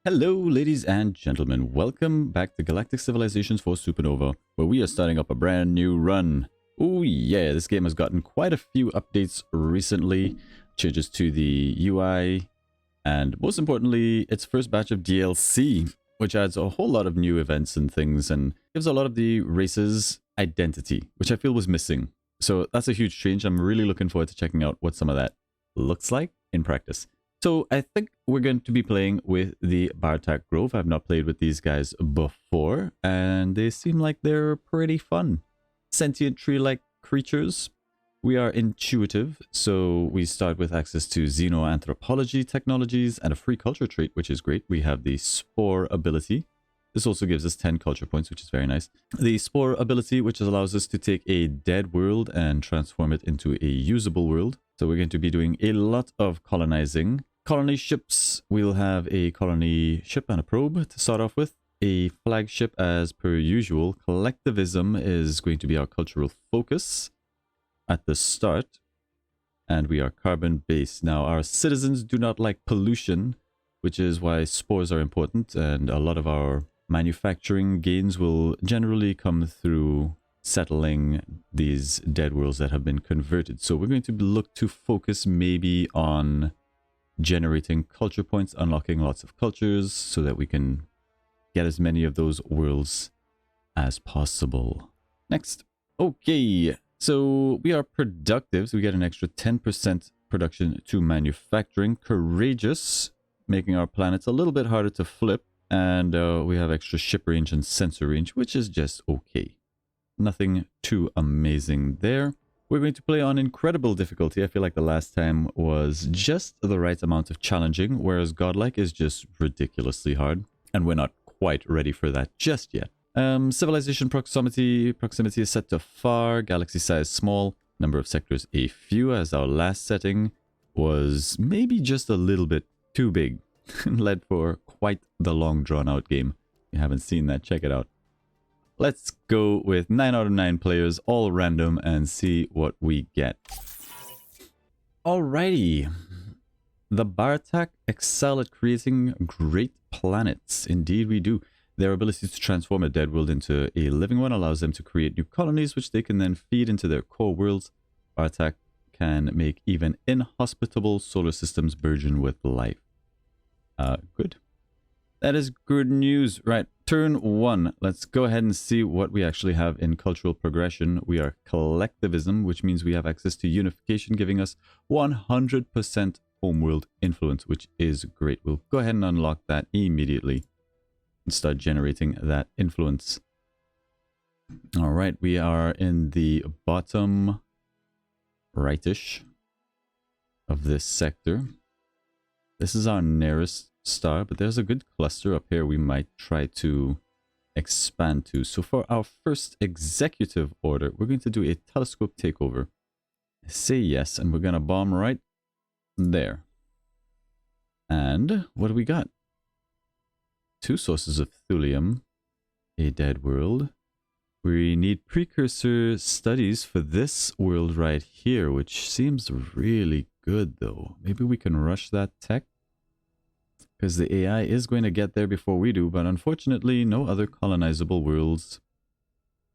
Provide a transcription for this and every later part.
Hello, ladies and gentlemen. Welcome back to Galactic Civilizations for Supernova, where we are starting up a brand new run. Oh yeah, this game has gotten quite a few updates recently, changes to the UI, and most importantly, its first batch of DLC, which adds a whole lot of new events and things, and gives a lot of the races identity, which I feel was missing. So that's a huge change. I'm really looking forward to checking out what some of that looks like in practice. So I think we're going to be playing with the Baratok Grove. I've not played with these guys before, and they seem like they're pretty fun. Sentient tree-like creatures. We are intuitive, so we start with access to xenoanthropology technologies and a free culture trait, which is great. We have the Spore ability. This also gives us 10 culture points, which is very nice. The Spore ability, which allows us to take a dead world and transform it into a usable world. So we're going to be doing a lot of colonizing. Colony ships, we'll have a colony ship and a probe to start off with. A flagship as per usual. Collectivism is going to be our cultural focus at the start. And we are carbon based. Now our citizens do not like pollution, which is why spores are important, and a lot of our manufacturing gains will generally come through settling these dead worlds that have been converted. So we're going to look to focus maybe on generating culture points, unlocking lots of cultures so that we can get as many of those worlds as possible. Next. Okay, so we are productive, so we get an extra 10% production to manufacturing. Courageous, making our planets a little bit harder to flip, and we have extra ship range and sensor range, which is just okay. Nothing too amazing there. We're going to play on incredible difficulty. I feel like the last time was just the right amount of challenging, whereas Godlike is just ridiculously hard, and we're not quite ready for that just yet. Civilization proximity is set to far, galaxy size small, number of sectors a few, as our last setting was maybe just a little bit too big. Led for quite the long drawn out game. If you haven't seen that, check it out. Let's go with 9 out of 9 players, all random, and see what we get. Alrighty. The Baratok excel at creating great planets. Indeed we do. Their ability to transform a dead world into a living one allows them to create new colonies, which they can then feed into their core worlds. Baratok can make even inhospitable solar systems burgeon with life. Good. That is good news. Right, turn 1. Let's go ahead and see what we actually have in cultural progression. We are collectivism, which means we have access to unification, giving us 100% homeworld influence, which is great. We'll go ahead and unlock that immediately and start generating that influence. All right, we are in the bottom rightish of this sector. This is our nearest star, but there's a good cluster up here we might try to expand to. So for our first executive order, we're going to do a telescope takeover. Say yes, and we're going to bomb right there. And what do we got? 2 sources of thulium, a dead world. We need precursor studies for this world right here, which seems really good though. Maybe we can rush that tech, because the AI is going to get there before we do, but unfortunately no other colonizable worlds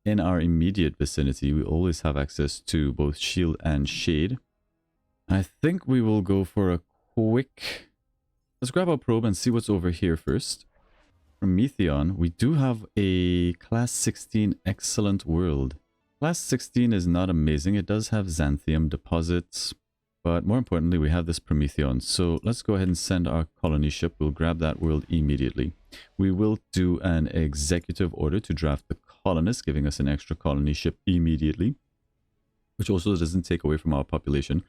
in our immediate vicinity. We always have access to both shield and shade. I think we will go for a quick... Let's grab our probe and see what's over here first. Prometheon, we do have a class 16 excellent world. Class 16 is not amazing. It does have xanthium deposits, but more importantly, we have this Prometheon. So let's go ahead and send our colony ship. We'll grab that world immediately. We will do an executive order to draft the colonists, giving us an extra colony ship immediately, which also doesn't take away from our population.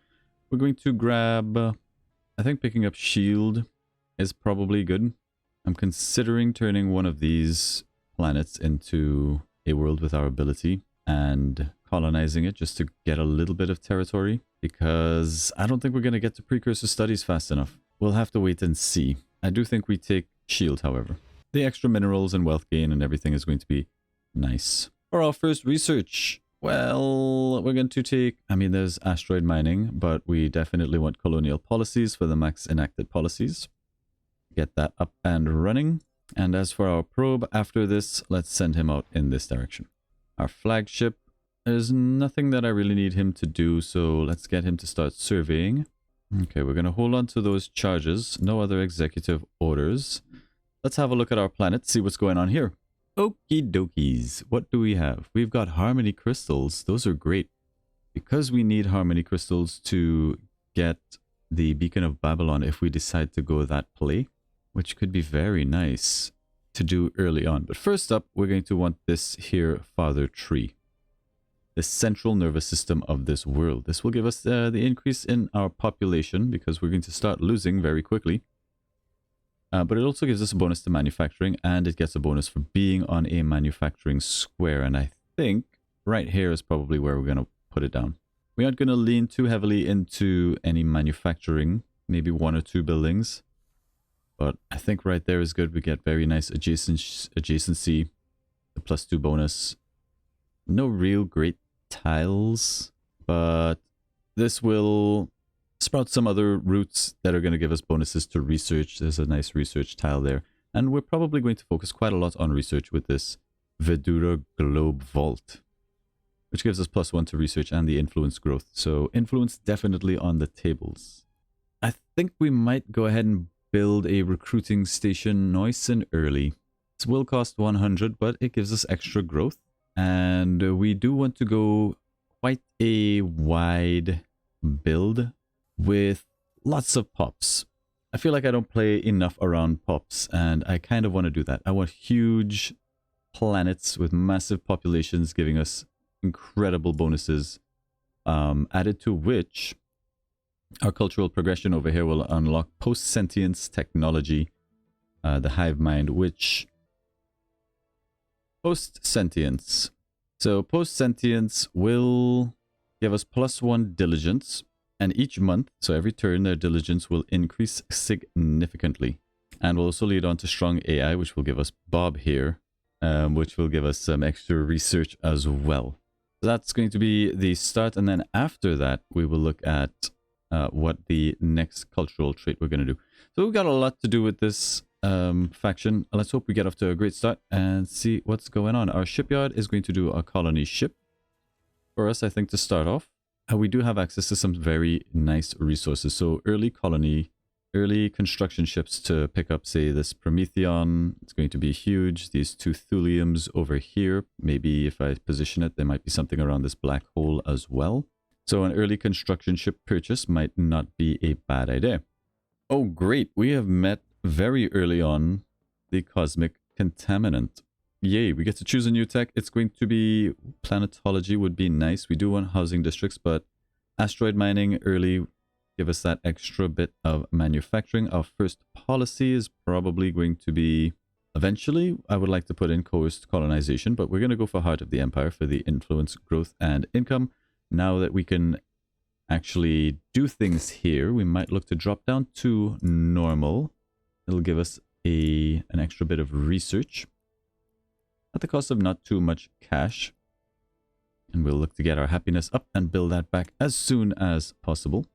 We're going to grab, I think picking up shield is probably good. I'm considering turning one of these planets into a world with our ability and colonizing it just to get a little bit of territory, because I don't think we're going to get to precursor studies fast enough. We'll have to wait and see. I do think we take shield, however. The extra minerals and wealth gain and everything is going to be nice. For our first research, well, we're going to take, I mean, there's asteroid mining, but we definitely want colonial policies for the max enacted policies. get that up and running. And as for our probe, after this, let's send him out in this direction. Our flagship, there's nothing that I really need him to do, so let's get him to start surveying. Okay, we're going to hold on to those charges. No other executive orders. Let's have a look at our planet, see what's going on here. Okie dokies. What do we have? We've got harmony crystals. Those are great. Because we need harmony crystals to get the Beacon of Babylon if we decide to go that play, which could be very nice to do early on. But first up, we're going to want this here father tree. The central nervous system of this world. This will give us the increase in our population because we're going to start losing very quickly. But it also gives us a bonus to manufacturing, and it gets a bonus for being on a manufacturing square. And I think right here is probably where we're going to put it down. We aren't going to lean too heavily into any manufacturing, maybe 1 or 2 buildings. But I think right there is good. We get very nice adjacency, the +2 bonus. No real great tiles, but this will sprout some other routes that are going to give us bonuses to research. There's a nice research tile there. And we're probably going to focus quite a lot on research with this Vedura Globe Vault, which gives us +1 to research and the influence growth. So influence definitely on the tables. I think we might go ahead and build a recruiting station nice and early. This will cost 100, but it gives us extra growth. And we do want to go quite a wide build with lots of pops. I feel like I don't play enough around pops, and I kind of want to do that. I want huge planets with massive populations giving us incredible bonuses, added to which our cultural progression over here will unlock post-sentience technology, the hive mind, which post-sentience. So post-sentience will give us +1 diligence, and each month, so every turn, their diligence will increase significantly. And will also lead on to strong AI, which will give us Bob here, which will give us some extra research as well. So that's going to be the start, and then after that, we will look at what the next cultural trait we're going to do. So we've got a lot to do with this faction. Let's hope we get off to a great start and see what's going on. Our shipyard is going to do a colony ship for us, I think, to start off. We do have access to some very nice resources. So early colony, early construction ships to pick up, say, this Prometheon. It's going to be huge. These 2 thuliums over here. Maybe if I position it, there might be something around this black hole as well. So an early construction ship purchase might not be a bad idea. Oh, great. We have met very early on the Cosmic Contaminant. Yay, we get to choose a new tech. It's going to be planetology would be nice. We do want housing districts, but asteroid mining early give us that extra bit of manufacturing. Our first policy is probably going to be, eventually, I would like to put in coast colonization, but we're going to go for Heart of the Empire for the influence, growth, and income. Now that we can actually do things here, we might look to drop down to normal. It'll give us an extra bit of research at the cost of not too much cash. And we'll look to get our happiness up and build that back as soon as possible.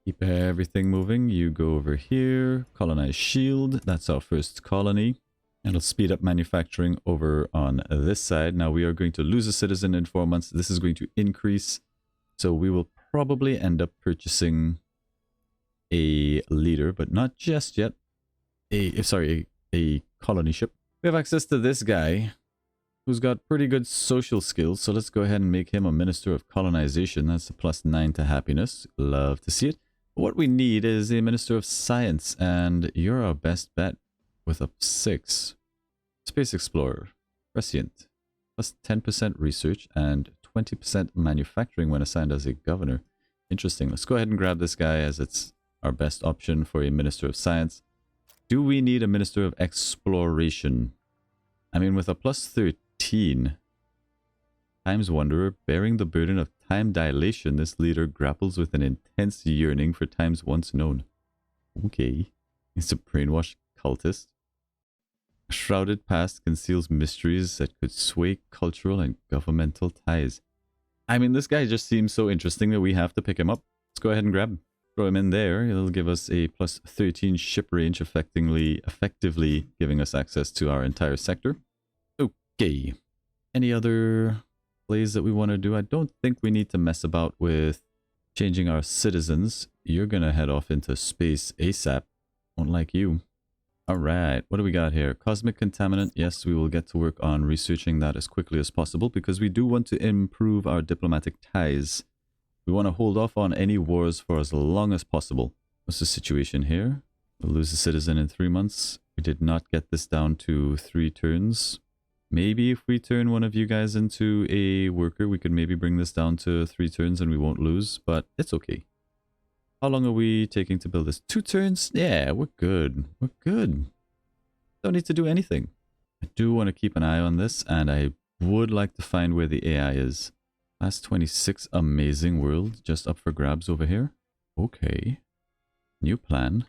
Keep everything moving. You go over here, colonize shield. That's our first colony. It'll speed up manufacturing over on this side. Now we are going to lose a citizen in 4 months. This is going to increase. So we will probably end up purchasing a leader, but not just yet. A colony ship. We have access to this guy who's got pretty good social skills. So let's go ahead and make him a minister of colonization. That's a +9 to happiness. Love to see it. What we need is a minister of science, and you're our best bet with a 6. Space explorer, prescient, +10% research and 20% manufacturing when assigned as a governor. Interesting. Let's go ahead and grab this guy as it's our best option for a minister of science. Do we need a minister of exploration? I mean, with a +13, Time's Wanderer, bearing the burden of time dilation, this leader grapples with an intense yearning for times once known. Okay. He's a brainwashed cultist. A shrouded past conceals mysteries that could sway cultural and governmental ties. I mean, this guy just seems so interesting that we have to pick him up. Let's go ahead and grab him. Throw him in there. It'll give us a plus 13 ship range, effectively giving us access to our entire sector. Okay. Any other plays that we want to do? I don't think we need to mess about with changing our citizens. You're going to head off into space ASAP. Won't like you. All right. What do we got here? Cosmic Contaminant. Yes, we will get to work on researching that as quickly as possible because we do want to improve our diplomatic ties. We want to hold off on any wars for as long as possible. What's the situation here? We'll lose a citizen in 3 months. We did not get this down to 3 turns. Maybe if we turn one of you guys into a worker, we could maybe bring this down to 3 turns and we won't lose, but it's okay. How long are we taking to build this? 2 turns? Yeah, we're good. We're good. Don't need to do anything. I do want to keep an eye on this, and I would like to find where the AI is. Last 26, amazing world, just up for grabs over here. Okay. New plan.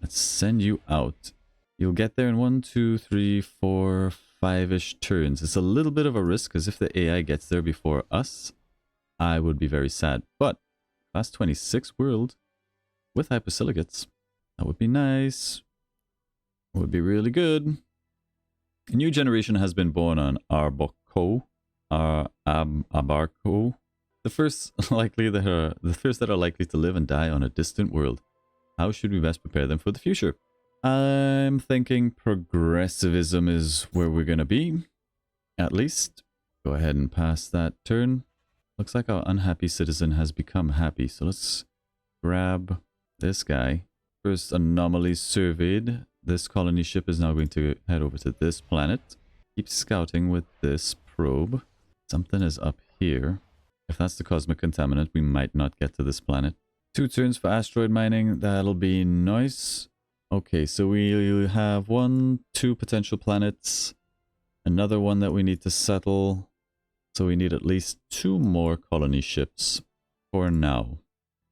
Let's send you out. You'll get there in 1, 2, 3, 4, 5-ish turns. It's a little bit of a risk, because if the AI gets there before us, I would be very sad. But, last 26 world with hypersilicates. That would be nice. Would be really good. A new generation has been born on Arboko. Abarko. The first that are likely to live and die on a distant world. How should we best prepare them for the future? I'm thinking progressivism is where we're gonna be. At least. Go ahead and pass that turn. Looks like our unhappy citizen has become happy. So let's grab this guy. First anomaly surveyed. This colony ship is now going to head over to this planet. Keep scouting with this probe. Something is up here. If that's the Cosmic Contaminant, we might not get to this planet. 2 turns for asteroid mining. That'll be nice. Okay, so we have 1, 2 potential planets. Another one that we need to settle. So we need at least 2 more colony ships for now.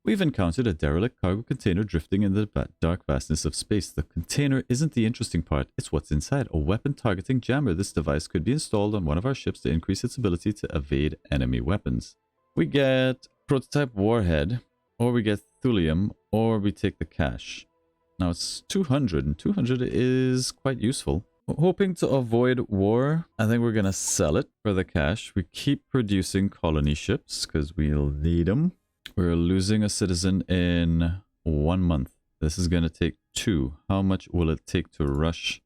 We've encountered a derelict cargo container drifting in the dark vastness of space. The container isn't the interesting part, it's what's inside. A weapon targeting jammer. This device could be installed on one of our ships to increase its ability to evade enemy weapons. We get prototype warhead, or we get thulium, or we take the cash. Now it's 200, and 200 is quite useful. Hoping to avoid war, I think we're going to sell it for the cash. We keep producing colony ships because we'll need them. We're losing a citizen in 1 month. This is going to take 2. How much will it take to rush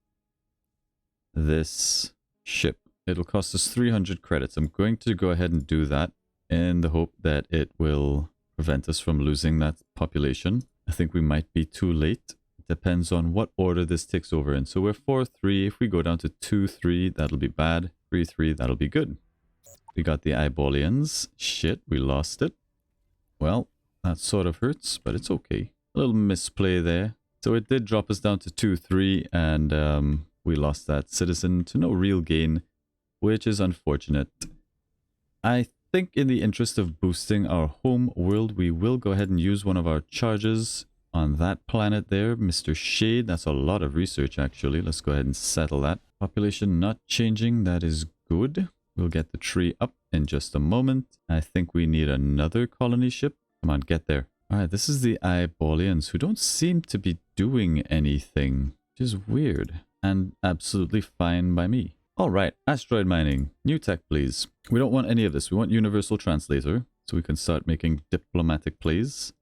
this ship? It'll cost us 300 credits. I'm going to go ahead and do that in the hope that it will prevent us from losing that population. I think we might be too late. It depends on what order this takes over in. So we're 4-3. If we go down to 2-3, that'll be bad. 3-3, that'll be good. We got the Ibolians. Shit, we lost it. Well, that sort of hurts, but it's okay. A little misplay there. So it did drop us down to 2-3, and we lost that citizen to no real gain, which is unfortunate. I think in the interest of boosting our home world, we will go ahead and use one of our charges on that planet there, Mr. Shade. That's a lot of research, actually. Let's go ahead and settle that. Population not changing. That is good. We'll get the tree up in just a moment. I think we need another colony ship. Come on, get there. All right, this is the Ibolians, who don't seem to be doing anything, which is weird and absolutely fine by me. All right, asteroid mining. New tech, please. We don't want any of this. We want universal translator, so we can start making diplomatic plays.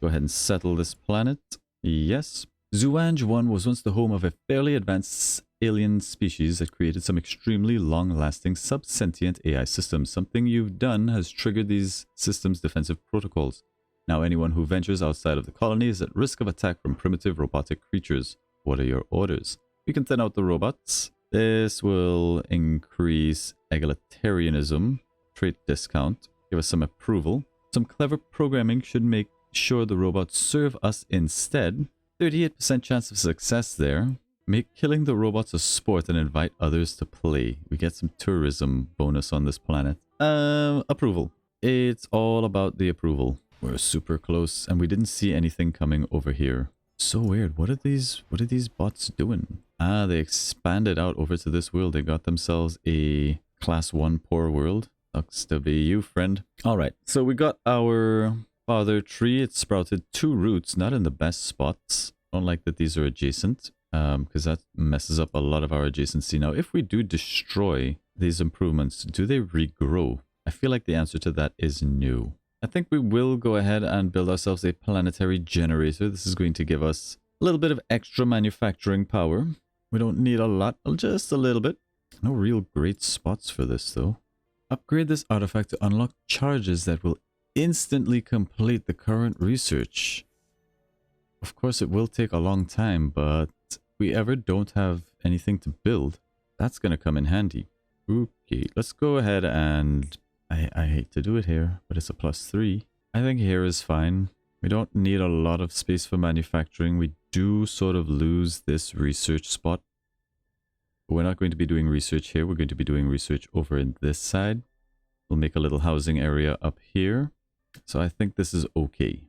Go ahead and settle this planet. Yes. Zuanj 1 was once the home of a fairly advanced alien species that created some extremely long-lasting sub-sentient AI systems. Something you've done has triggered these systems' defensive protocols. Now anyone who ventures outside of the colony is at risk of attack from primitive robotic creatures. What are your orders? You can thin out the robots. This will increase egalitarianism, trait discount, give us some approval. Some clever programming should make sure the robots serve us instead. 38% chance of success there. Make killing the robots a sport and invite others to play. We get some tourism bonus on this planet. Approval. It's all about the approval. We're super close, and we didn't see anything coming over here. So weird. What are these bots doing? Ah, they expanded out over to this world. They got themselves a class 1 poor world. Sucks to be you, friend. All right, so we got our Father tree, it sprouted 2 roots, not in the best spots. Don't like that these are adjacent, because that messes up a lot of our adjacency. Now, if we do destroy these improvements, do they regrow? I feel like the answer to that is no. I think we will go ahead and build ourselves a planetary generator. This is going to give us a little bit of extra manufacturing power. We don't need a lot, just a little bit. No real great spots for this, though. Upgrade this artifact to unlock charges that will instantly complete the current research. Of course, it will take a long time, but if we ever don't have anything to build, that's going to come in handy. Okay, let's go ahead and... I hate to do it here, but it's a +3. I think here is fine. We don't need a lot of space for manufacturing. We do sort of lose this research spot. But we're not going to be doing research here. We're going to be doing research over in this side. We'll make a little housing area up here. So I think this is okay.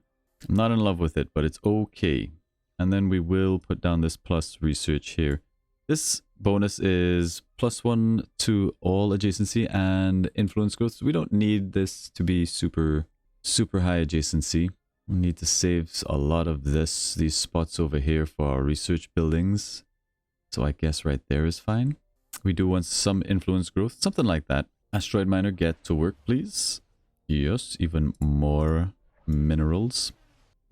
I'm not in love with it, but it's okay. And then we will put down this plus research here. This bonus is +1 to all adjacency and influence growth. So we don't need this to be super high adjacency. We need to save a lot of these spots over here for our research buildings. So I guess right there is fine. We do want some influence growth, something like that. Asteroid miner, get to work, please. Yes, even more minerals.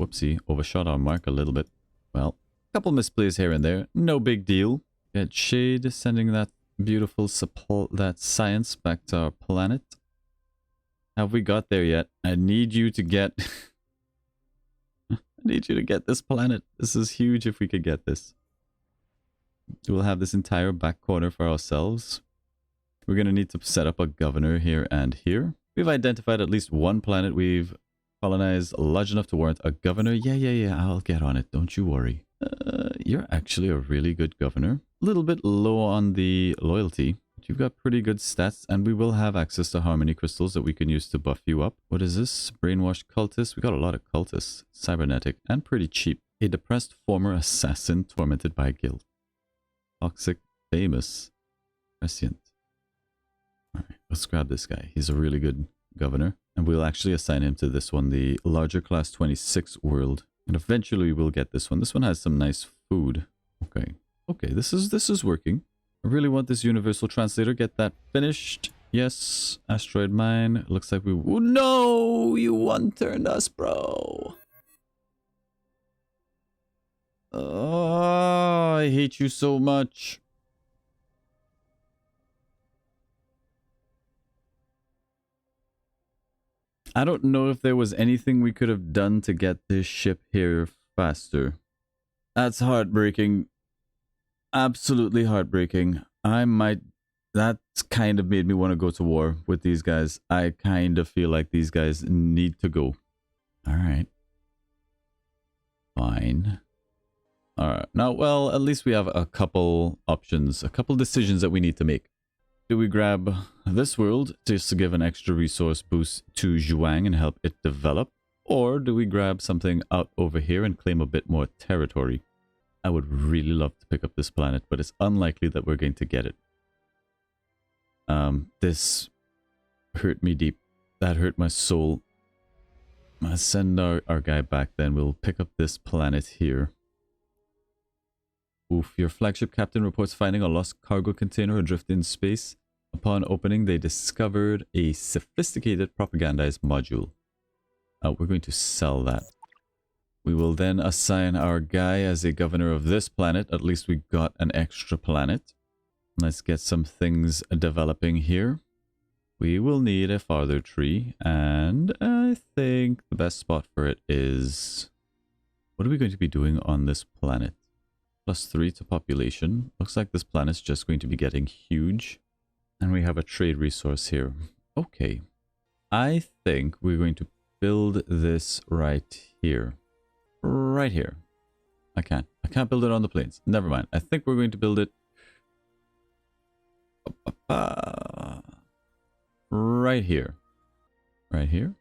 Whoopsie, overshot our mark a little bit. Well, a couple misplays here and there. No big deal. Get Shade sending that beautiful that science back to our planet. Have we got there yet? I need you to get... I need you to get this planet. This is huge if we could get this. We'll have this entire back corner for ourselves. We're going to need to set up a governor here and here. We've identified at least one planet we've colonized large enough to warrant a governor. Yeah, I'll get on it. Don't you worry. You're actually a really good governor. A little bit low on the loyalty. But you've got pretty good stats, and we will have access to harmony crystals that we can use to buff you up. What is this? Brainwashed cultists. We got a lot of cultists. Cybernetic and pretty cheap. A depressed former assassin tormented by guilt. Toxic, famous, prescient. Alright, let's grab this guy. He's a really good governor. And we'll actually assign him to this one, the larger class 26 world. And eventually we'll get this one. This one has some nice food. Okay. Okay, this is working. I really want this universal translator. Get that finished. Yes. Asteroid mine. Looks like we... Oh, no! You one-turned us, bro! Oh, I hate you so much. I don't know if there was anything we could have done to get this ship here faster. That's heartbreaking. Absolutely heartbreaking. That's kind of made me want to go to war with these guys. I kind of feel like these guys need to go. Alright. Fine. Alright. Now, well, at least we have a couple options. A couple decisions that we need to make. Do we grab this world just to give an extra resource boost to Zhuang and help it develop? Or do we grab something out over here and claim a bit more territory? I would really love to pick up this planet, but it's unlikely that we're going to get it. This hurt me deep. That hurt my soul. I'll send our guy back then. We'll pick up this planet here. Oof, your flagship captain reports finding a lost cargo container adrift in space. Upon opening, they discovered a sophisticated propagandized module. We're going to sell that. We will then assign our guy as a governor of this planet. At least we got an extra planet. Let's get some things developing here. We will need a farther tree, and I think the best spot for it is... What are we going to be doing on this planet? +3 to population. Looks like this planet's just going to be getting huge. And we have a trade resource here. Okay. I think we're going to build this right here. Right here. I can't build it on the plains. Never mind. I think we're going to build it... right here. Right here.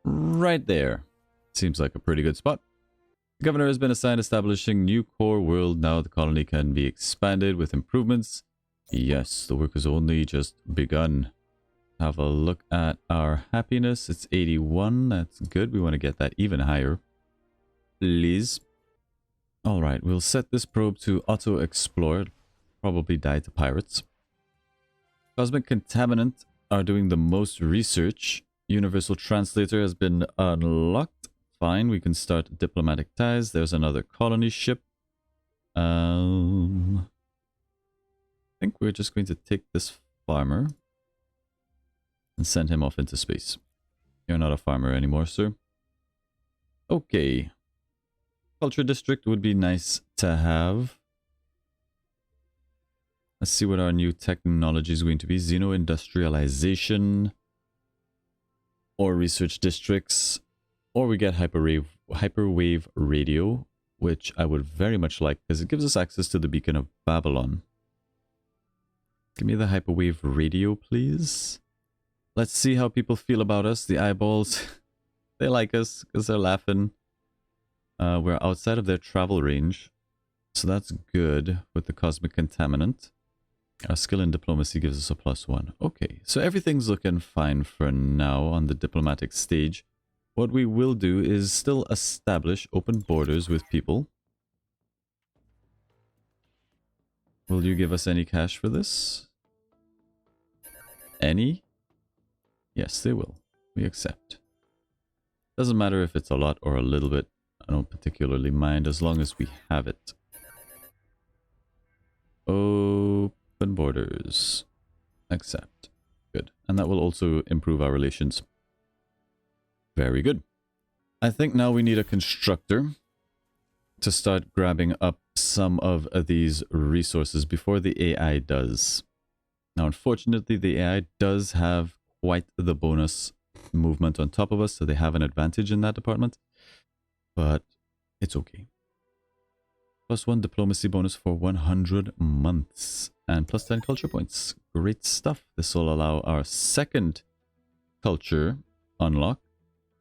Right there. Seems like a pretty good spot. The governor has been assigned establishing new core world. Now the colony can be expanded with improvements. Yes, the work has only just begun. Have a look at our happiness. It's 81. That's good. We want to get that even higher. Please. Alright, we'll set this probe to auto-explore. It'll probably die to pirates. Cosmic Contaminant are doing the most research. Universal Translator has been unlocked. Fine, we can start diplomatic ties. There's another colony ship. I think we're just going to take this farmer and send him off into space. You're not a farmer anymore, sir. Okay. Culture district would be nice to have. Let's see what our new technology is going to be. Xeno-industrialization. Or research districts. Or we get hyperwave radio, which I would very much like because it gives us access to the beacon of Babylon. Give me the hyperwave radio, please. Let's see how people feel about us. The eyeballs, they like us because they're laughing. We're outside of their travel range. So that's good with the Cosmic Contaminant. Our skill in diplomacy gives us a +1. Okay, so everything's looking fine for now on the diplomatic stage. What we will do is still establish open borders with people. Will you give us any cash for this? Any? Yes, they will. We accept. Doesn't matter if it's a lot or a little bit. I don't particularly mind as long as we have it. Open borders. Accept. Good. And that will also improve our relations. Very good. I think now we need a constructor to start grabbing up some of these resources before the AI does. Now, unfortunately, the AI does have quite the bonus movement on top of us, so they have an advantage in that department. But it's okay. +1 diplomacy bonus for 100 months. And +10 culture points. Great stuff. This will allow our second culture unlock.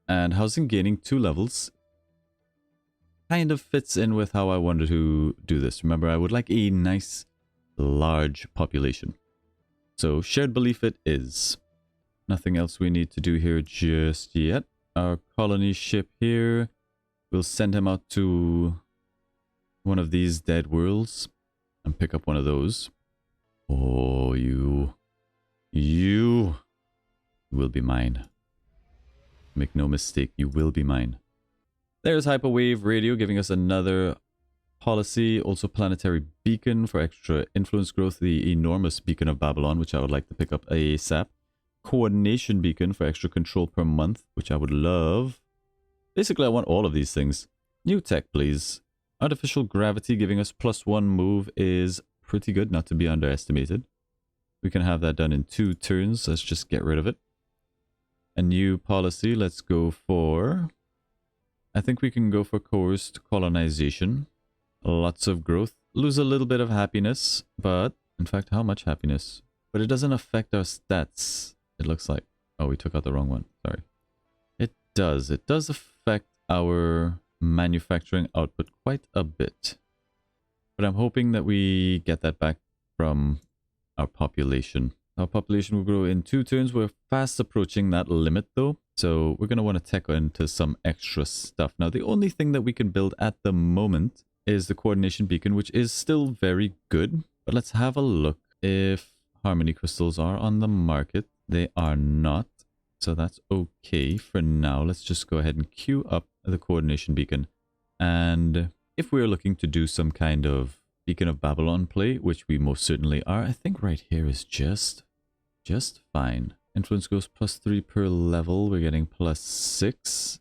And housing gaining 2 levels. Kind of fits in with how I wanted to do this. Remember, I would like a nice, large population. So, shared belief it is. Nothing else we need to do here just yet. Our colony ship here. We'll send him out to one of these dead worlds and pick up one of those. Oh, you will be mine. Make no mistake, you will be mine. There's hyperwave radio giving us another policy. Also planetary beacon for extra influence growth. The enormous beacon of Babylon, which I would like to pick up ASAP. Coordination beacon for extra control per month, which I would love. Basically, I want all of these things. New tech, please. Artificial gravity giving us +1 move is pretty good, not to be underestimated. We can have that done in 2 turns. Let's just get rid of it. A new policy. Let's go for... I think we can go for coerced colonization. Lots of growth. Lose a little bit of happiness, but... In fact, how much happiness? But it doesn't affect our stats, it looks like. Oh, we took out the wrong one. Sorry. It does. It does affect our manufacturing output quite a bit. But I'm hoping that we get that back from our population. Our population will grow in 2 turns. We're fast approaching that limit though. So we're going to want to tech into some extra stuff. Now, the only thing that we can build at the moment is the coordination beacon, which is still very good. But let's have a look if harmony crystals are on the market. They are not. So that's okay for now. Let's just go ahead and queue up the coordination beacon. And if we're looking to do some kind of Beacon of Babylon play, which we most certainly are, I think right here is just fine. Influence goes +3 per level. We're getting +6.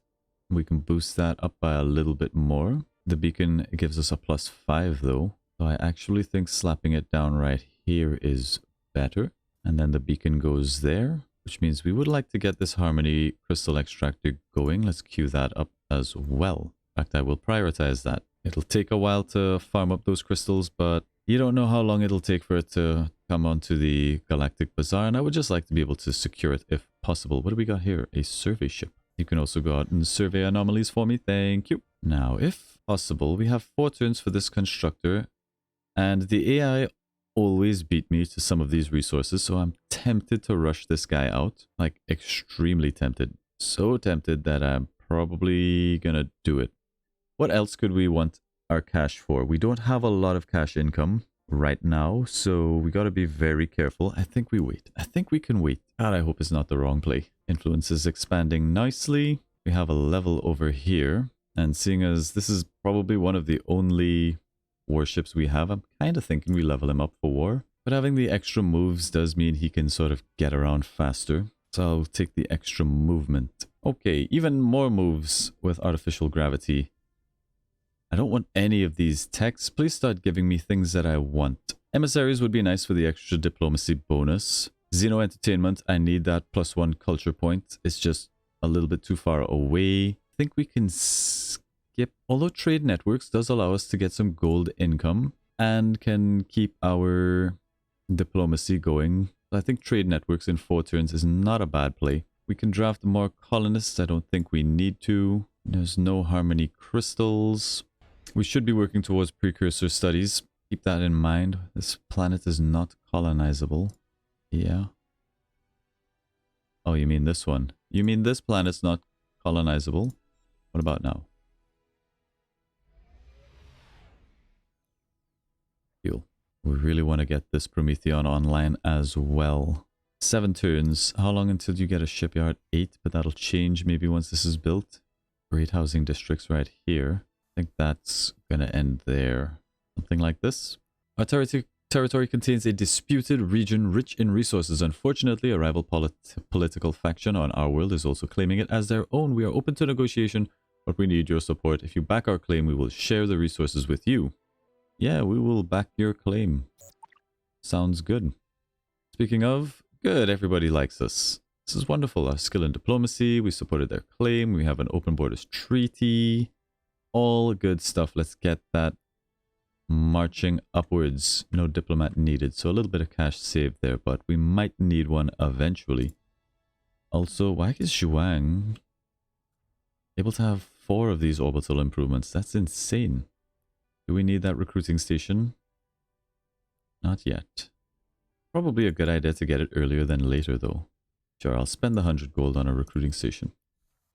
We can boost that up by a little bit more. The beacon gives us a +5 though. So I actually think slapping it down right here is better. And then the beacon goes there, which means we would like to get this harmony crystal extractor going. Let's queue that up as well. In fact, I will prioritize that. It'll take a while to farm up those crystals, but you don't know how long it'll take for it to come onto the Galactic Bazaar, and I would just like to be able to secure it if possible. What do we got here? A survey ship. You can also go out and survey anomalies for me. Thank you. Now, if possible, we have 4 turns for this constructor, and the AI always beat me to some of these resources, so I'm tempted to rush this guy out. Like, extremely tempted. So tempted that I'm probably gonna do it. What else could we want our cash for? We don't have a lot of cash income right now, so we gotta be very careful. I think we wait. I think we can wait. God, I hope it's not the wrong play. Influence is expanding nicely. We have a level over here, and seeing as this is probably one of the only warships we have, I'm kind of thinking we level him up for war. But having the extra moves does mean he can sort of get around faster. So I'll take the extra movement. Okay, even more moves with artificial gravity. I don't want any of these techs. Please start giving me things that I want. Emissaries would be nice for the extra diplomacy bonus. Xeno Entertainment, I need that +1 culture point. It's just a little bit too far away. I think we can skip. Although Trade Networks does allow us to get some gold income and can keep our diplomacy going. I think Trade Networks in 4 turns is not a bad play. We can draft more colonists. I don't think we need to. There's no harmony crystals. We should be working towards precursor studies. Keep that in mind. This planet is not colonizable. Yeah. Oh, you mean this one? You mean this planet's not colonizable? What about now? Fuel. We really want to get this Prometheon online as well. 7 turns. How long until you get a shipyard? 8, but that'll change maybe once this is built. Great housing districts right here. I think that's gonna end there. Something like this. Our territory contains a disputed region rich in resources. Unfortunately, a rival political faction on our world is also claiming it as their own. We are open to negotiation, but we need your support. If you back our claim, we will share the resources with you. Yeah, we will back your claim. Sounds good. Speaking of, good, everybody likes us. This is wonderful. Our skill in diplomacy, we supported their claim, we have an open borders treaty. All good stuff. Let's get that marching upwards. No diplomat needed, so a little bit of cash saved there, but we might need one eventually. Also, why is Zhuang able to have 4 of these orbital improvements? That's insane. Do we need that recruiting station? Not yet. Probably a good idea to get it earlier than later, though. Sure, I'll spend the 100 gold on a recruiting station.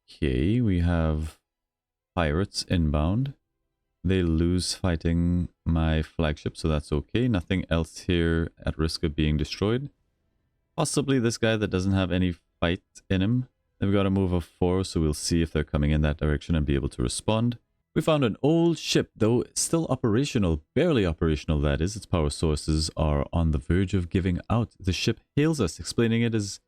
Okay, we have pirates inbound. They lose fighting my flagship, so that's okay. Nothing else here at risk of being destroyed. Possibly this guy that doesn't have any fight in him. They've got a move of 4, so we'll see if they're coming in that direction and be able to respond. We found an old ship, though still operational, barely operational that is. Its power sources are on the verge of giving out. The ship hails us, explaining it as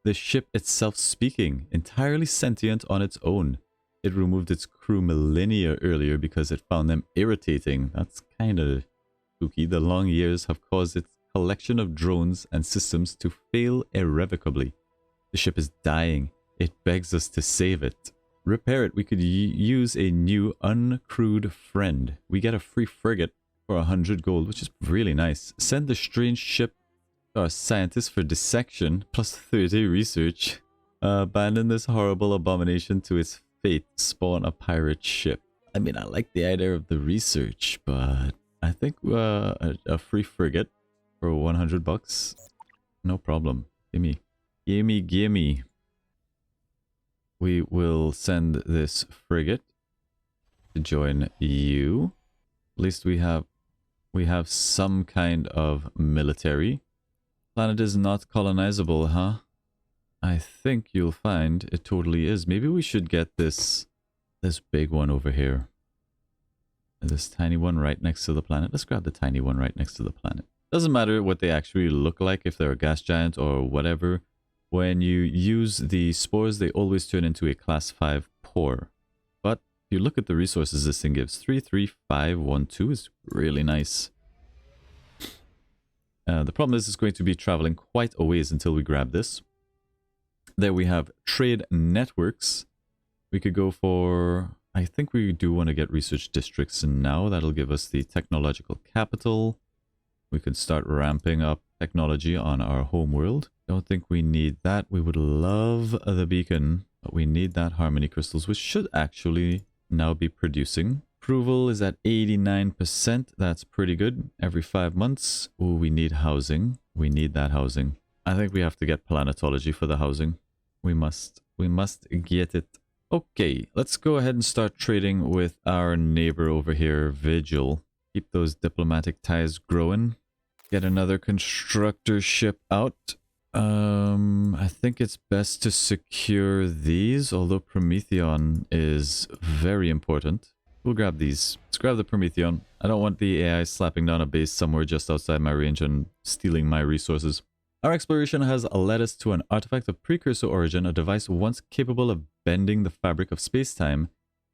the ship itself speaking, entirely sentient on its own. It removed its crew millennia earlier because it found them irritating. That's kind of spooky. The long years have caused its collection of drones and systems to fail irrevocably. The ship is dying. It begs us to save it. Repair it. We could use a new uncrewed friend. We get a free frigate for 100 gold, which is really nice. Send the strange ship to our scientists for dissection, plus 30 research. Abandon this horrible abomination to its fate. Spawn a pirate ship. I mean, I like the idea of the research, but I think a free frigate for 100 bucks. No problem. Gimme. Gimme, gimme. We will send this frigate to join you. At least we have some kind of military. Planet is not colonizable, huh? I think you'll find it totally is. Maybe we should get this big one over here. This tiny one right next to the planet. Let's grab the tiny one right next to the planet. Doesn't matter what they actually look like, if they're a gas giant or whatever. When you use the spores, they always turn into a class 5 pore. But if you look at the resources this thing gives, 33512 is really nice. The problem is it's going to be traveling quite a ways until we grab this. There we have trade networks. We could go for... I think we do want to get research districts now. That'll give us the technological capital. We can start ramping up technology on our home world. Don't think we need that. We would love the beacon, but we need that harmony crystals, which should actually now be producing. Approval is at 89%. That's pretty good. Every 5 months. Oh, we need housing. We need that housing. I think we have to get planetology for the housing. We must. We must get it. Okay, let's go ahead and start trading with our neighbor over here, Vigil. Keep those diplomatic ties growing. Get another constructor ship out. I think it's best to secure these, although Prometheon is very important. We'll grab these. Let's grab the Prometheon. I don't want the AI slapping down a base somewhere just outside my range and stealing my resources. Our exploration has led us to an artifact of Precursor origin, a device once capable of bending the fabric of space-time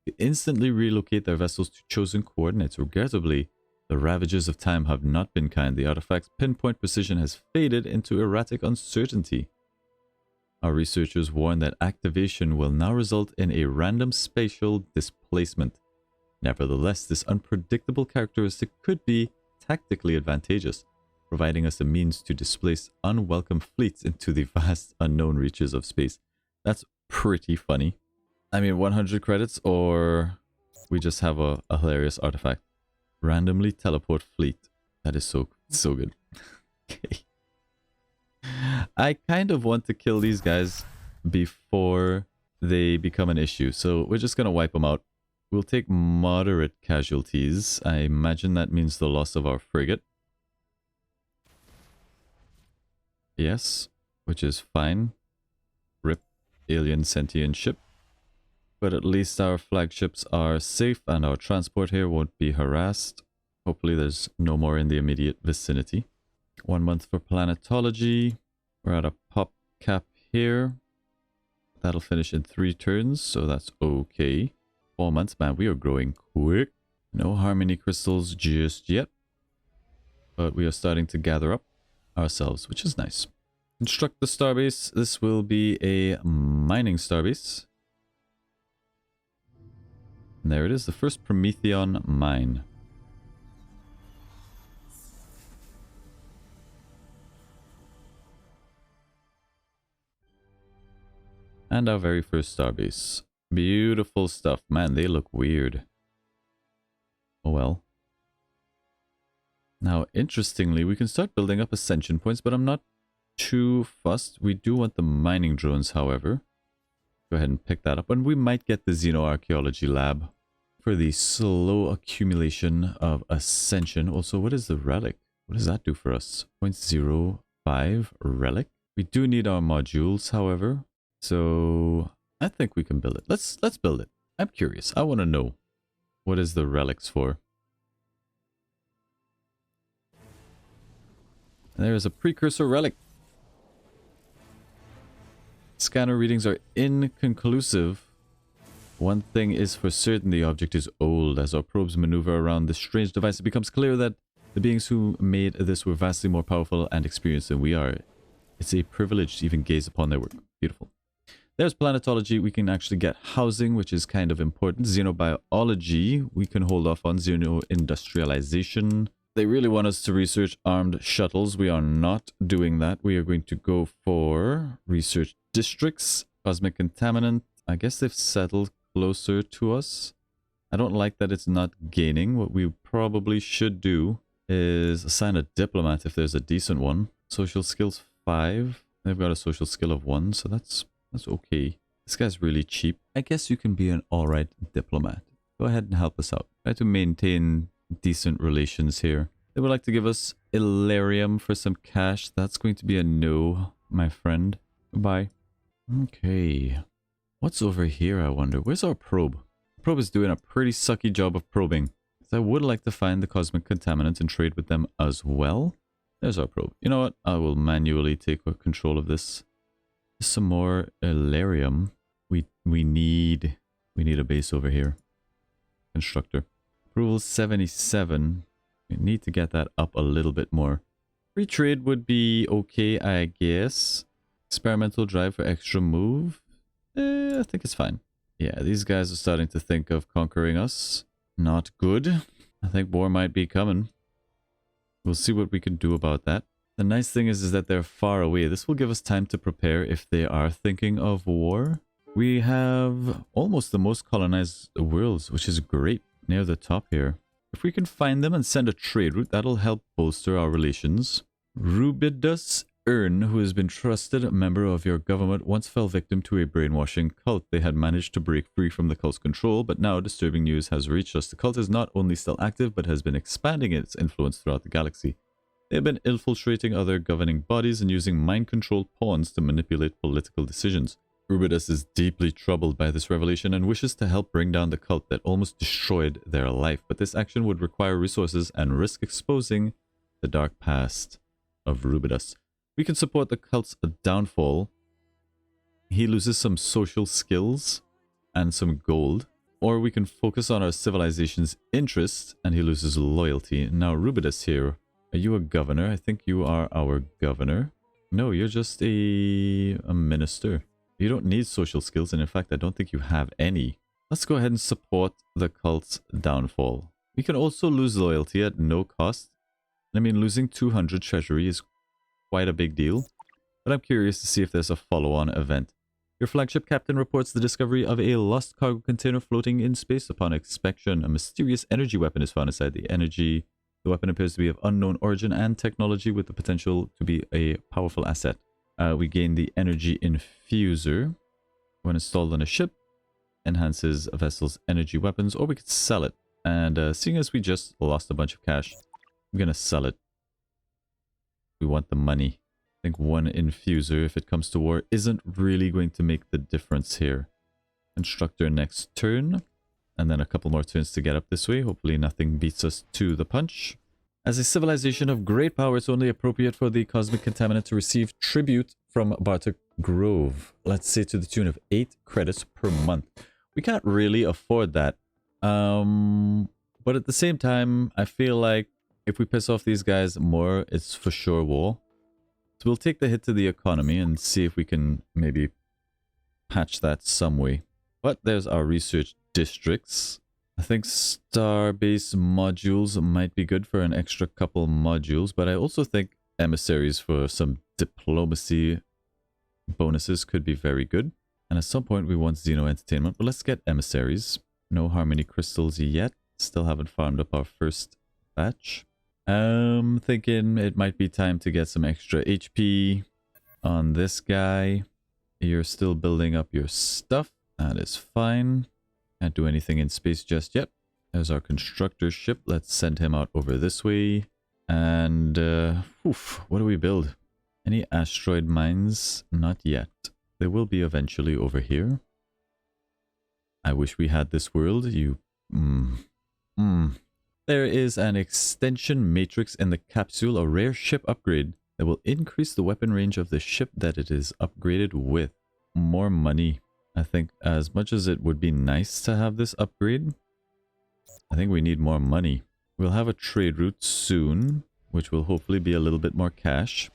to instantly relocate their vessels to chosen coordinates. Regrettably, the ravages of time have not been kind. The artifact's pinpoint precision has faded into erratic uncertainty. Our researchers warn that activation will now result in a random spatial displacement. Nevertheless, this unpredictable characteristic could be tactically advantageous, providing us a means to displace unwelcome fleets into the vast unknown reaches of space. That's pretty funny. I mean, 100 credits, or we just have a hilarious artifact. Randomly teleport fleet. That is so good. Okay. I kind of want to kill these guys before they become an issue, so we're just going to wipe them out. We'll take moderate casualties. I imagine that means the loss of our frigate. Yes, which is fine. RIP, alien sentient ship. But at least our flagships are safe and our transport here won't be harassed. Hopefully there's no more in the immediate vicinity. 1 month for planetology. We're at a pop cap here. That'll finish in 3 turns, so that's okay. 4 months, man, we are growing quick. No harmony crystals just yet. But we are starting to gather up ourselves, which is nice. Construct the starbase. This will be a mining starbase. And there it is, the first Prometheon mine. And our very first starbase. Beautiful stuff. Man, they look weird. Oh well. Now, interestingly, we can start building up ascension points, but I'm not too fussed. We do want the mining drones, however. Go ahead and pick that up. And we might get the xenoarchaeology lab for the slow accumulation of ascension. Also, what is the relic? What does that do for us? 0.05 relic. We do need our modules, however. So I think we can build it. Let's build it. I'm curious. I want to know, what is the relics for? And there is a precursor relic. Scanner readings are inconclusive. One thing is for certain, the object is old. As our probes maneuver around this strange device, it becomes clear that the beings who made this were vastly more powerful and experienced than we are. It's a privilege to even gaze upon their work. Beautiful. There's planetology. We can actually get housing, which is kind of important. Xenobiology, we can hold off on. Xenoindustrialization. They really want us to research armed shuttles. We are not doing that. We are going to go for research districts. Cosmic Contaminant. I guess they've settled closer to us. I don't like that it's not gaining. What we probably should do is assign a diplomat if there's a decent one. Social skills 5. They've got a social skill of 1, so that's okay. This guy's really cheap. I guess you can be an alright diplomat. Go ahead and help us out. Try to maintain decent relations here. They would like to give us Illyrium for some cash. That's going to be a no, my friend. Goodbye. Okay. What's over here, I wonder? Where's our probe? The probe is doing a pretty sucky job of probing. So I would like to find the Cosmic Contaminant and trade with them as well. There's our probe. You know what? I will manually take control of this. Some more Illyrium. We need a base over here. Constructor. Approval 77. We need to get that up a little bit more. Free trade would be okay, I guess. Experimental drive for extra move. I think it's fine. Yeah, these guys are starting to think of conquering us. Not good. I think war might be coming. We'll see what we can do about that. The nice thing is that they're far away. This will give us time to prepare if they are thinking of war. We have almost the most colonized worlds, which is great. near the top here. If we can find them and send a trade route, that'll help bolster our relations. Rubidus Ern, who has been trusted member of your government, once fell victim to a brainwashing cult. They had managed to break free from the cult's control, but now disturbing news has reached us. The cult is not only still active, but has been expanding its influence throughout the galaxy. They have been infiltrating other governing bodies and using mind-controlled pawns to manipulate political decisions. Rubidus is deeply troubled by this revelation and wishes to help bring down the cult that almost destroyed their life, but this action would require resources and risk exposing the dark past of Rubidus. We can support the cult's downfall. He loses some social skills and some gold, or we can focus on our civilization's interests and he loses loyalty. Now Rubidus here, are you a governor? I think you are our governor. No, you're just a minister. You don't need social skills, and in fact, I don't think you have any. Let's go ahead and support the cult's downfall. We can also lose loyalty at no cost. I mean, losing 200 treasury is quite a big deal, but I'm curious to see if there's a follow-on event. Your flagship captain reports the discovery of a lost cargo container floating in space. Upon inspection, a mysterious energy weapon is found inside the energy. The weapon appears to be of unknown origin and technology with the potential to be a powerful asset. We gain the energy infuser when installed on a ship, enhances a vessel's energy weapons, or we could sell it. And seeing as we just lost a bunch of cash, I'm going to sell it. We want the money. I think one infuser, if it comes to war, isn't really going to make the difference here. Constructor next turn, and then a couple more turns to get up this way. Hopefully nothing beats us to the punch. As a civilization of great power, it's only appropriate for the Cosmic Contaminant to receive tribute from Baratok Grove. Let's say to the tune of 8 credits per month. We can't really afford that. But at the same time, I feel like if we piss off these guys more, it's for sure war. So we'll take the hit to the economy and see if we can maybe patch that some way. But there's our research districts. I think star-based modules might be good for an extra couple modules, but I also think emissaries for some diplomacy bonuses could be very good. And at some point we want Xeno Entertainment, but let's get emissaries. No Harmony Crystals yet. Still haven't farmed up our first batch. Thinking it might be time to get some extra HP on this guy. You're still building up your stuff. That is fine. Can't do anything in space just yet. There's our constructor ship. Let's send him out over this way. And, what do we build? Any asteroid mines? Not yet. There will be eventually over here. I wish we had this world. There is an extension matrix in the capsule, a rare ship upgrade that will increase the weapon range of the ship that it is upgraded with. More money. I think as much as it would be nice to have this upgrade, I think we need more money. We'll have a trade route soon, which will hopefully be a little bit more cash.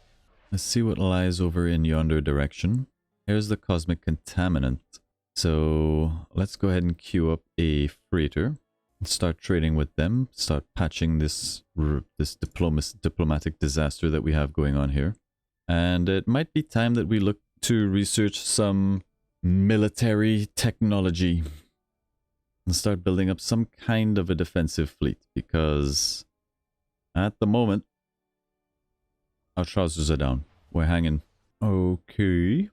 Let's see what lies over in yonder direction. Here's the Cosmic Contaminant. So let's go ahead and queue up a freighter and start trading with them. Start patching this diplomatic disaster that we have going on here. And it might be time that we look to research some military technology and start building up some kind of a defensive fleet, because at the moment our trousers are down. We're hanging. Okay.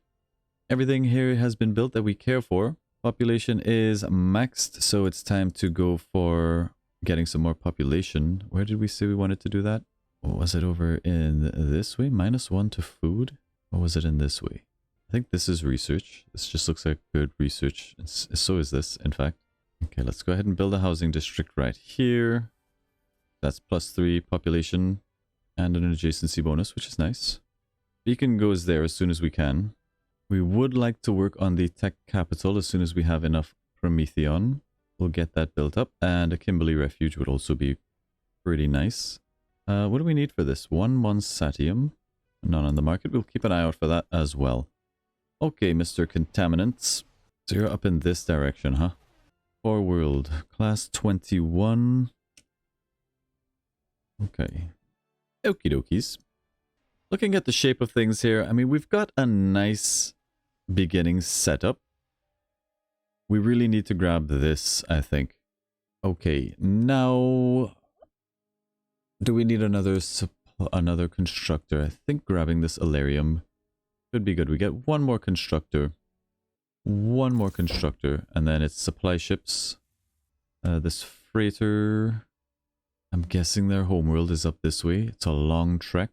Everything here has been built that we care for. Population is maxed, so it's time to go for getting some more population. Where did we say we wanted to do that? Or was it over in this way? -1 to food? Or was it in this way? I think this is research. This just looks like good research. So is this, in fact. Okay, let's go ahead and build a housing district right here. That's +3 population and an adjacency bonus, which is nice. Beacon goes there as soon as we can. We would like to work on the tech capital as soon as we have enough Prometheon. We'll get that built up. And a Kimberley Refuge would also be pretty nice. What do we need for this? 1 Monsatium. None on the market. We'll keep an eye out for that as well. Okay, Mr. Contaminants. So you're up in this direction, huh? Core World. Class 21. Okay. Okie dokies. Looking at the shape of things here, I mean, we've got a nice beginning setup. We really need to grab this, I think. Okay, now do we need another constructor? I think grabbing this Alarium could be good. We get one more constructor. One more constructor, and then it's supply ships. This freighter, I'm guessing their homeworld is up this way. It's a long trek.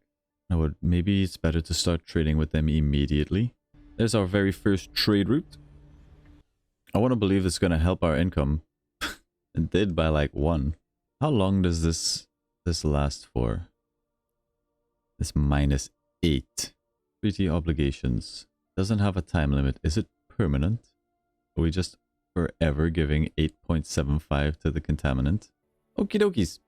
Maybe it's better to start trading with them immediately. There's our very first trade route. I want to believe it's going to help our income. It did by like 1. How long does this last for? This -8. Treaty obligations. Doesn't have a time limit. Is it permanent? Are we just forever giving 8.75 to the contaminant? Okie dokies.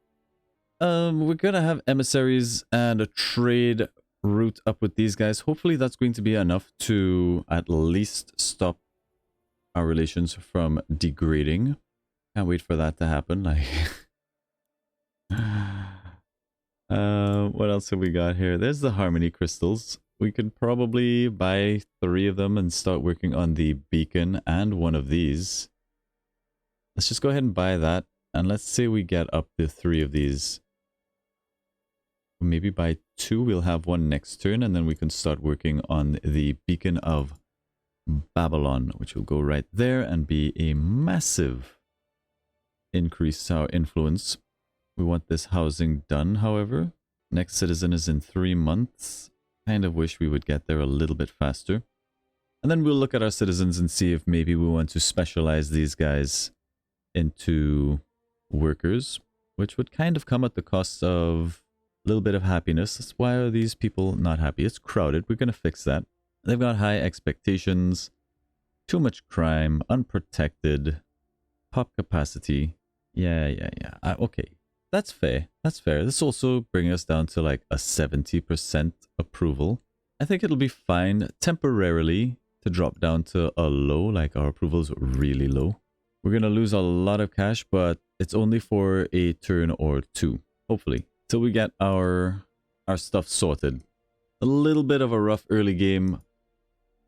We're gonna have emissaries and a trade route up with these guys. Hopefully that's going to be enough to at least stop our relations from degrading. Can't wait for that to happen. Like, what else have we got here? There's the harmony crystals. We could probably buy 3 of them and start working on the beacon and one of these. Let's just go ahead and buy that. And let's say we get up to 3 of these. Maybe buy 2. We'll have one next turn. And then we can start working on the beacon of Babylon, which will go right there and be a massive increase to our influence. We want this housing done, however. Next citizen is in 3 months. Kind of wish we would get there a little bit faster. And then we'll look at our citizens and see if maybe we want to specialize these guys into workers, which would kind of come at the cost of a little bit of happiness. Why are these people not happy? It's crowded. We're going to fix that. They've got high expectations, too much crime, unprotected, pop capacity. Yeah. Okay. That's fair. That's fair. This also brings us down to like a 70% approval. I think it'll be fine temporarily to drop down to a low, like our approval's really low. We're going to lose a lot of cash, but it's only for a turn or 2, hopefully, till we get our stuff sorted. A little bit of a rough early game.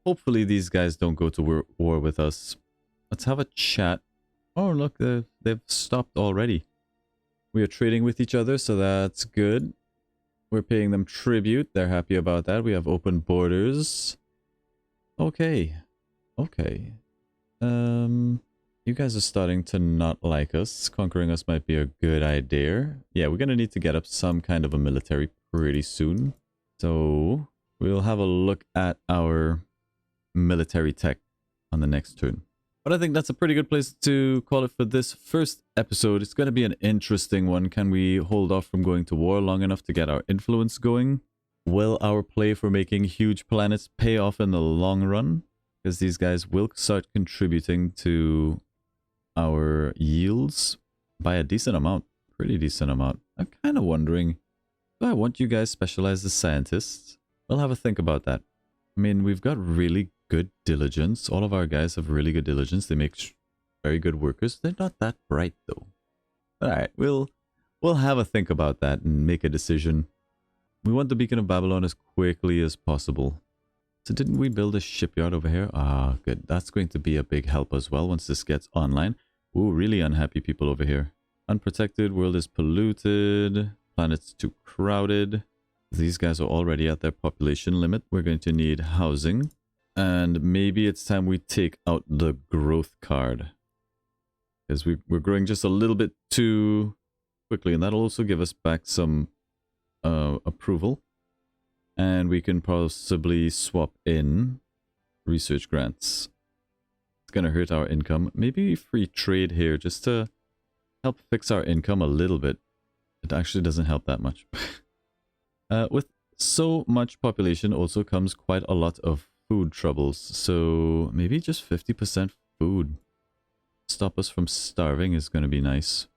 Hopefully these guys don't go to war with us. Let's have a chat. Oh, look, they've stopped already. We are trading with each other, so that's good. We're paying them tribute. They're happy about that. We have open borders. Okay. Okay. You guys are starting to not like us. Conquering us might be a good idea. Yeah, we're going to need to get up some kind of a military pretty soon. So we'll have a look at our military tech on the next turn. But I think that's a pretty good place to call it for this first episode. It's going to be an interesting one. Can we hold off from going to war long enough to get our influence going? Will our play for making huge planets pay off in the long run? Because these guys will start contributing to our yields by a decent amount. Pretty decent amount. I'm kind of wondering, do I want you guys specialized as scientists? We'll have a think about that. I mean, we've got really good diligence. All of our guys have really good diligence. They make very good workers. They're not that bright though. All right, we'll have a think about that and make a decision. We want the Beacon of Babylon as quickly as possible. So didn't we build a shipyard over here? Ah, good. That's going to be a big help as well once this gets online. Ooh, really unhappy people over here. Unprotected, world is polluted, planet's too crowded. These guys are already at their population limit. We're going to need housing. And maybe it's time we take out the growth card. Because we're growing just a little bit too quickly. And that'll also give us back some approval. And we can possibly swap in research grants. It's going to hurt our income. Maybe free trade here just to help fix our income a little bit. It actually doesn't help that much. With so much population also comes quite a lot of food troubles, so maybe just 50% food. Stop us from starving is going to be nice,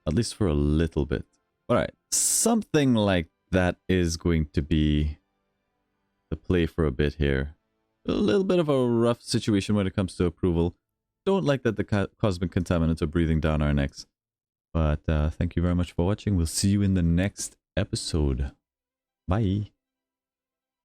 at least for a little bit. Alright, something like that is going to be the play for a bit here. A little bit of a rough situation when it comes to approval. Don't like that the Cosmic Contaminants are breathing down our necks. But thank you very much for watching. We'll see you in the next episode. Bye.